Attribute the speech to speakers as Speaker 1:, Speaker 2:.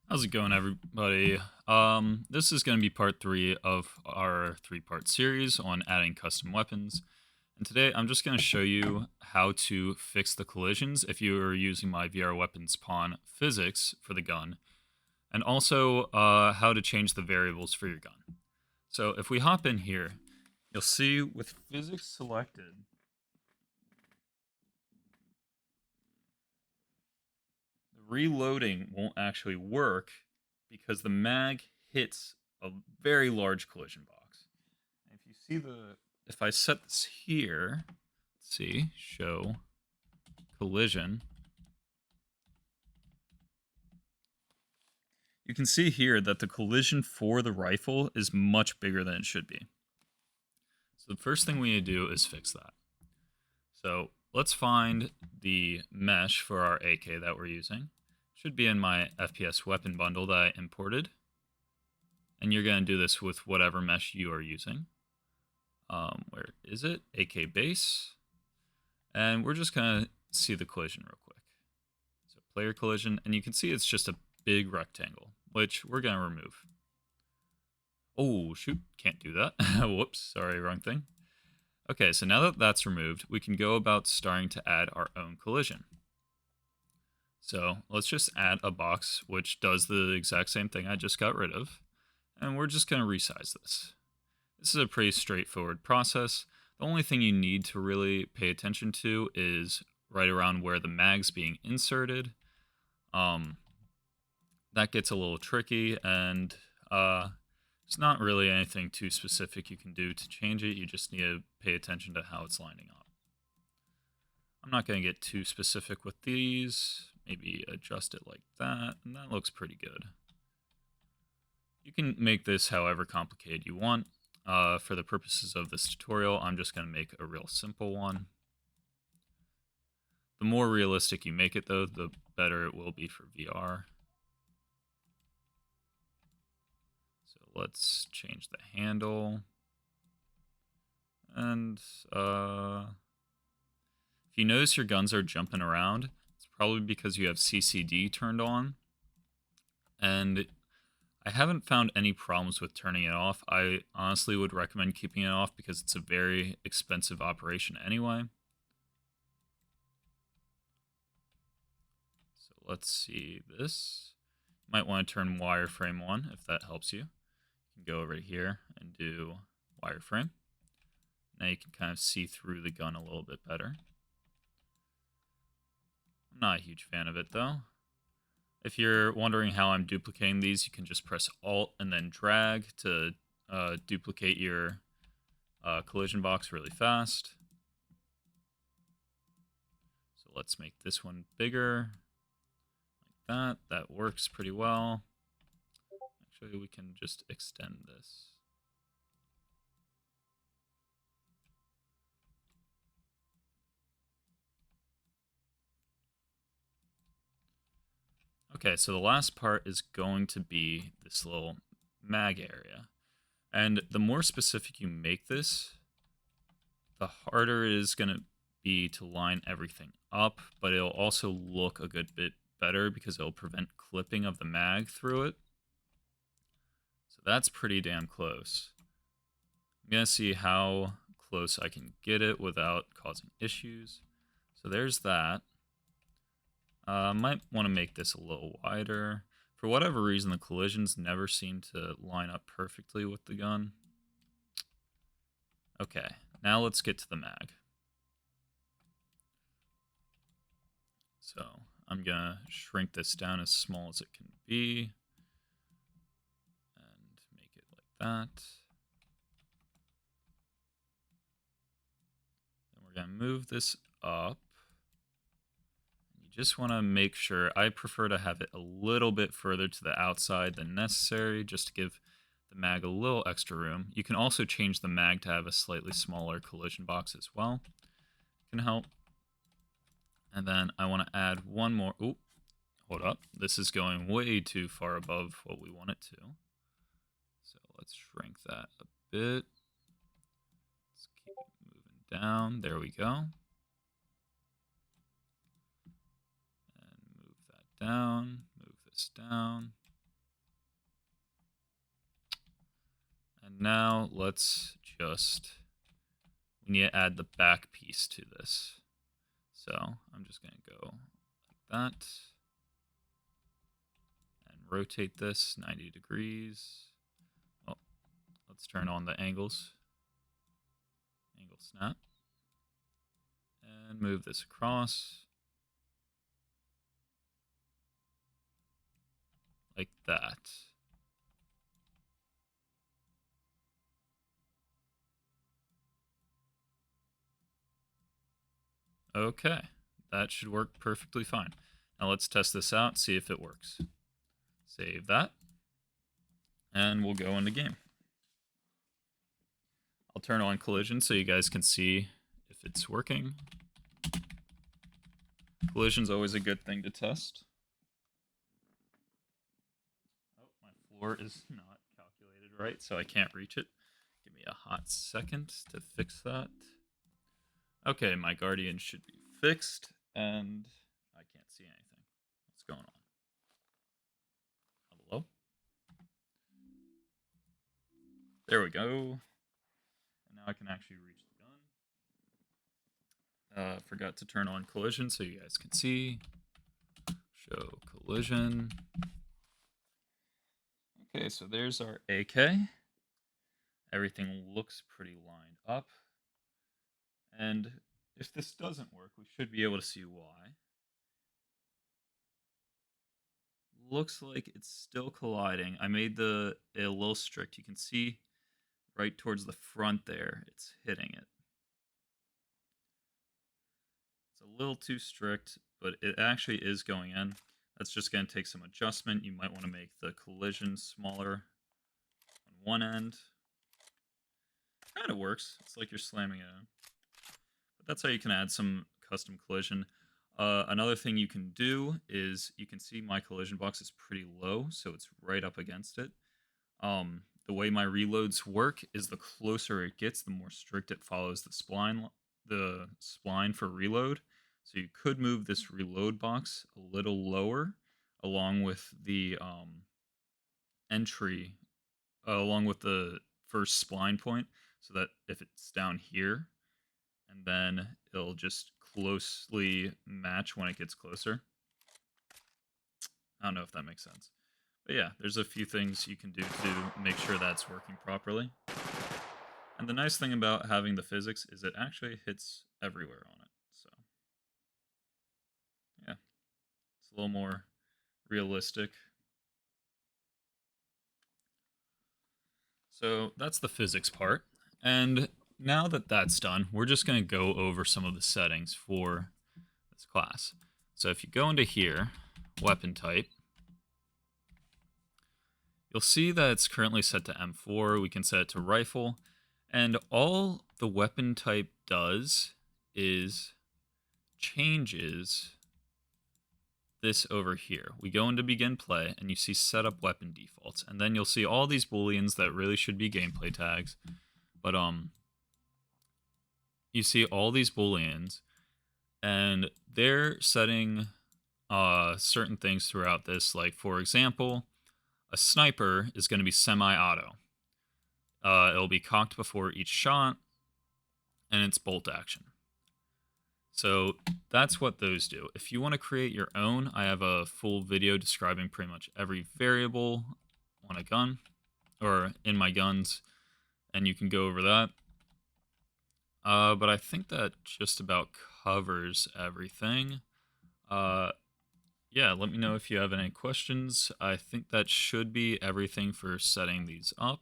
Speaker 1: How's it going, everybody? This is going to be part three of our three-part series on adding custom weapons. And today I'm just going to show you how to fix the collisions if you are using my VR weapons pawn physics for the gun, and also how to change the variables for your gun. So if we hop in here, you'll see with physics selected, the reloading won't actually work because the mag hits a very large collision box. If you see if I set this here, let's see, show collision, you can see here that the collision for the rifle is much bigger than it should be. So the first thing we need to do is fix that. So let's find the mesh for our AK that we're using. Should be in my FPS weapon bundle that I imported. And you're going to do this with whatever mesh you are using. Where is it? AK base. And we're just going to see the collision real quick. So player collision, and you can see it's just a big rectangle, which we're going to remove. Oh, shoot, can't do that. Whoops, sorry, wrong thing. Okay, so now that that's removed, we can go about starting to add our own collision. So let's just add a box which does the exact same thing I just got rid of, and we're just going to resize this. This is a pretty straightforward process. The only thing you need to really pay attention to is right around where the mag's being inserted. That gets a little tricky, and it's not really anything too specific you can do to change it. You just need to pay attention to how it's lining up. I'm not going to get too specific with these. Maybe adjust it like that, and that looks pretty good. You can make this however complicated you want. For the purposes of this tutorial, I'm just going to make a real simple one. The more realistic you make it, though, the better it will be for VR. So let's change the handle. And if you notice your guns are jumping around, it's probably because you have CCD turned on. And I haven't found any problems with turning it off. I honestly would recommend keeping it off because it's a very expensive operation anyway. So let's see this. You might want to turn wireframe on if that helps you. You can go over here and do wireframe. Now you can kind of see through the gun a little bit better. I'm not a huge fan of it though. If you're wondering how I'm duplicating these, you can just press Alt and then drag to duplicate your collision box really fast. So let's make this one bigger, like that. That works pretty well. Actually, we can just extend this. Okay, so the last part is going to be this little mag area. And the more specific you make this, the harder it is going to be to line everything up, but it'll also look a good bit better because it'll prevent clipping of the mag through it. So that's pretty damn close. I'm going to see how close I can get it without causing issues. So there's that. Might want to make this a little wider. For whatever reason, the collisions never seem to line up perfectly with the gun. Okay, now let's get to the mag. So I'm gonna shrink this down as small as it can be and make it like that. Then we're gonna move this up. You just want to make sure, I prefer to have it a little bit further to the outside than necessary, just to give the mag a little extra room. You can also change the mag to have a slightly smaller collision box as well. Can help. And then I want to add one more. Oop, hold up. This is going way too far above what we want it to. So let's shrink that a bit. Let's keep it moving down. There we go. And move that down. Move this down. now let's just, we need to add the back piece to this. So I'm just going to go like that and rotate this 90 degrees. Well, let's turn on the angles. Angle snap. And move this across. Like that. Okay, that should work perfectly fine. Now let's test this out, see if it works. Save that, and we'll go into game. I'll turn on collision so you guys can see if it's working. Collision's always a good thing to test. Oh, my floor is not calculated right, so I can't reach it. Give me a hot second to fix that. Okay, my Guardian should be fixed, and I can't see anything. What's going on? Hello? There we go. And now I can actually reach the gun. Forgot to turn on collision so you guys can see. Show collision. Okay, so there's our AK. Everything looks pretty lined up. And if this doesn't work, we should be able to see why. Looks like it's still colliding. I made it a little strict. You can see right towards the front there, it's hitting it. It's a little too strict, but it actually is going in. That's just going to take some adjustment. You might want to make the collision smaller on one end. Kind of works. It's like you're slamming it in. But that's how you can add some custom collision. Another thing you can do is you can see my collision box is pretty low, so it's right up against it. The way my reloads work is the closer it gets, the more strict it follows the spline for reload. So you could move this reload box a little lower, along with the entry, along with the first spline point, so that if it's down here, and then it'll just closely match when it gets closer. I don't know if that makes sense. But yeah, there's a few things you can do to make sure that's working properly. And the nice thing about having the physics is it actually hits everywhere on it. So yeah, it's a little more realistic. So that's the physics part. And now that that's done, we're just going to go over some of the settings for this class. So if you go into here, weapon type, you'll see that it's currently set to M4. We can set it to rifle. And all the weapon type does is changes this over here. We go into begin play and you see set up weapon defaults. And then you'll see all these booleans that really should be gameplay tags. But you see all these booleans and they're setting certain things throughout this. Like for example, a sniper is going to be semi-auto. It'll be cocked before each shot, and it's bolt action. So that's what those do. If you want to create your own, I have a full video describing pretty much every variable on a gun, or in my guns, and you can go over that. But I think that just about covers everything. Yeah, let me know if you have any questions. I think that should be everything for setting these up.